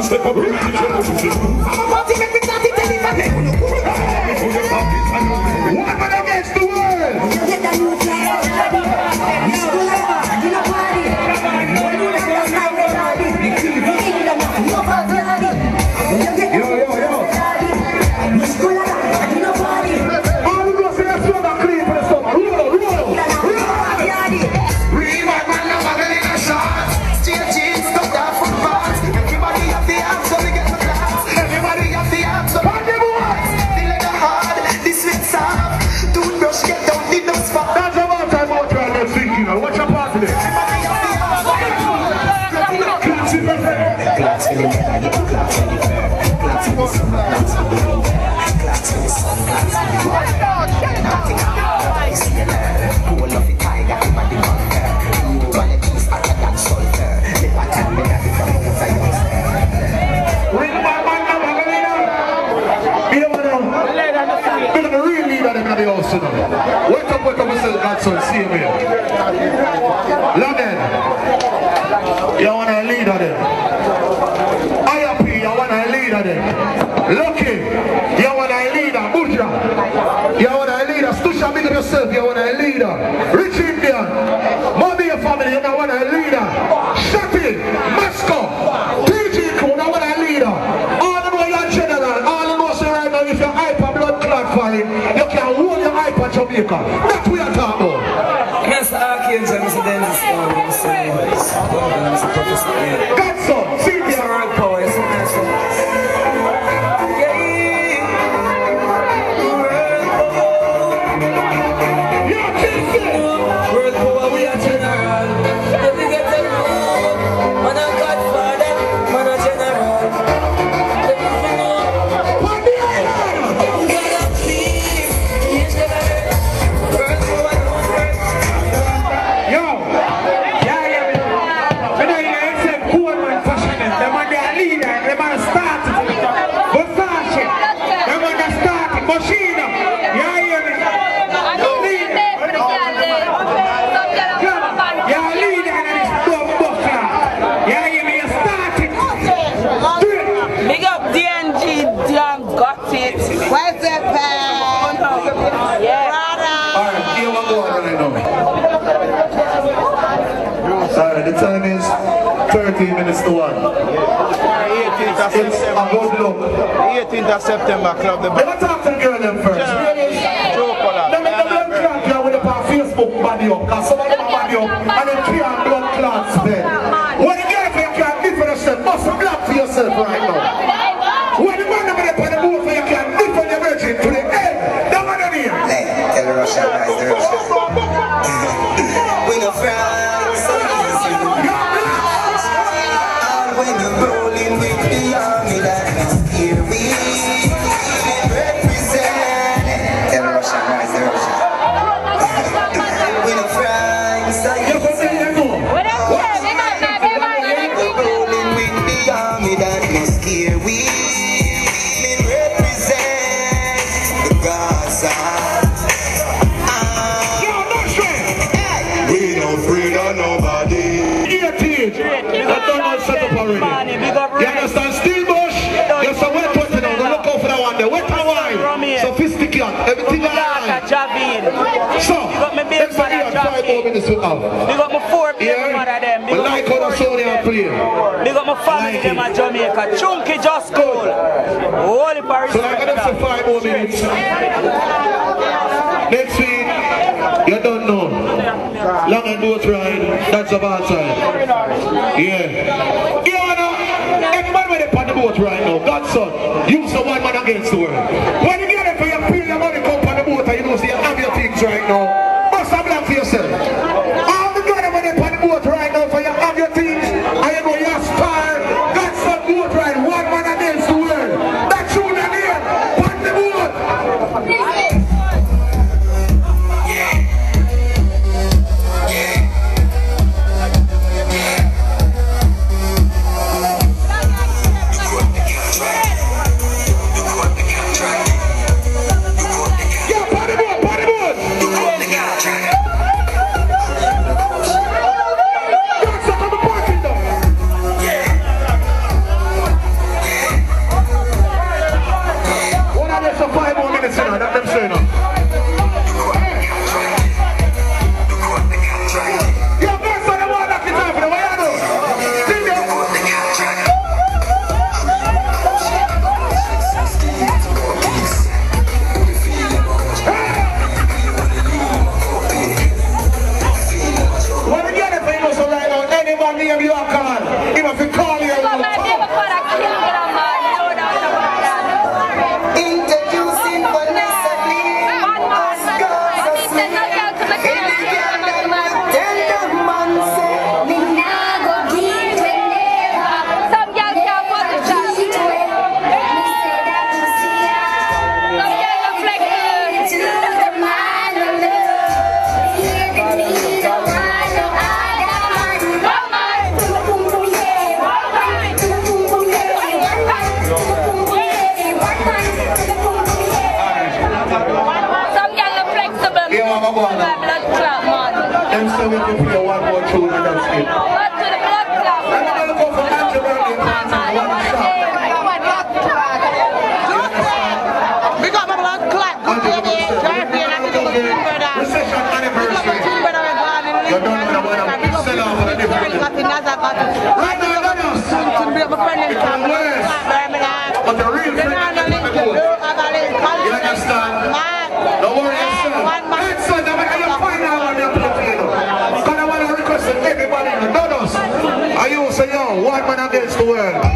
Step up, woman against the world. Wake up, Mr. Godson, see him here. London, you want a leader there. IAP, you want a leader there. Lucky, you want a leader. Buja, you want a leader. Stusha, big up yourself, you want a leader. Rich Indian, Mommy, your family, you want a leader. Shati, Moscow, PG Crew, you want a leader. All the way you're general, all the most right now, if your hyper blood clot falling, you can hold your hyper Jamaica. That's what we are talking about. Mr. Archangel, Mr. Dennis, Mr. Professor. Godson, see the world power, it's so nice. World power, we are general. If we get the road, man a godfather, man a general. Let me know. What the hell? Gotta please, he's the world power, don't work. Yo, yeah, when I say poor man fashion, them man they are leader, them man start it. But fashion, them man they start it. Machine, yeah, hear me? Yeah, leader, and it's dumb buckler. Yeah, hear me? You start it. Big up DNG, damn got it. Where's the pen? Yeah. Alright, here we go right now. Alright, the time is 13 minutes to 1. 18th of It's a September. good look. 18th of September, Club the Let me talk to the girl them first. Let me the blood clot here with the Facebook body up. Because some of them are body up and they can't blood clots there. When the girl you can't live for yourself, must be black for yourself right now. When the man up on the boat for you can't live for your virgin to the end. That man on here. Tell the Russian guys, the Russian. We no friends, so easy. When you're rolling with the army, that is here we represent. Tell the Russian guys, the Russian. We no friends, so easy. Rolling with the army, that is here we represent the Gaza. We no afraid of nobody. 18. That don't all set up already. You understand? Steel bush. You're so wet now. Go look out for that one there. Wet and wine. Sophisticated. Everything alright. So, let's say you have 5 more minutes with us. Big up my 4 big mother them. But like how the song they are playing. Big up my family them at Jamaica. Chunky just cool. Holy Paris. So I'm going to say 5 more minutes. Next week, you don't know. Long and boat ride, that's about time. Yeah. You know, everybody when they on the boat right now, Godson, use the one man against the world. When you get it for your pay your money come on the boat and you know see you have your things right now, must have black for yourself. All the guys when they on the boat right now for you have your things and you know you aspire, Godson boat ride, one man against the world. That's you down here, on the boat. say we can play one more tune and that's it. I'm gonna go for Angie birthday party and one shot. We got my blood clot. Recession anniversary. You're done with the one I'm sell off on a different. Right now, Dodos. But the real friend is the goal. You understand? Don't worry yourself. Next son, I'm going to find out what they're playing. Because I want to request that everybody in the Dodos. Are you say, yo, one man against the world?